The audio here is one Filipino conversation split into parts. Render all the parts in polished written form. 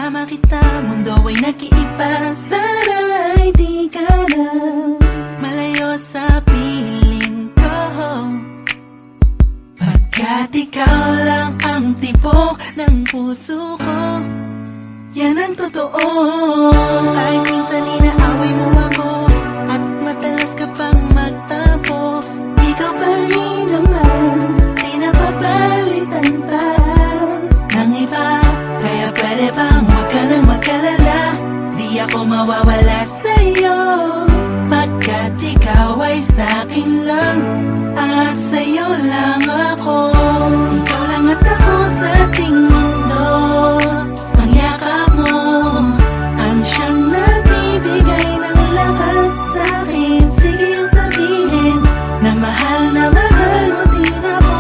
kasama kita, mundo ay nag-iiba. Sana'y di ka na malayo sa piling ko, pagkat ikaw lang ang tibok ng puso ko. Yan ang totoo. Kahit minsan inaaway mo ako at madalas ka pang magtampo, ikaw pa rin naman, di napapalitan pa ng iba. Kaya pwede bang huwag ka nang mag-alala, di ako mawawala sa'yo, pagkat ikaw ay sa'kin lang, sa'yo lang ako. Ikaw lang at ako sa ating mundo. Ang yakap mo ang siyang nagbibigay ng lakas sa'kin. Sige yung sabihin na mahal mo din ako,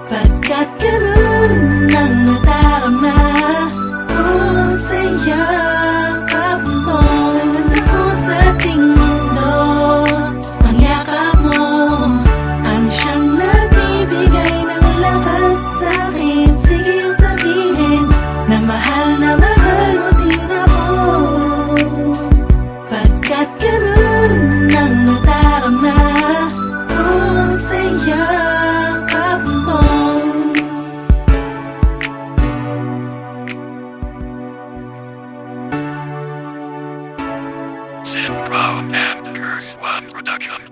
pagkat ganun ang nadarama ko sa yakap mo. Ako sa ating mundo, ang yakap mo ang siyang nagbibigay ng lakas sa'kin. Sige yung sabihin na mahal mo din ako, pagkat ganun ang nadarama ko sa yakap mo. Sid Pro and Earth One Production.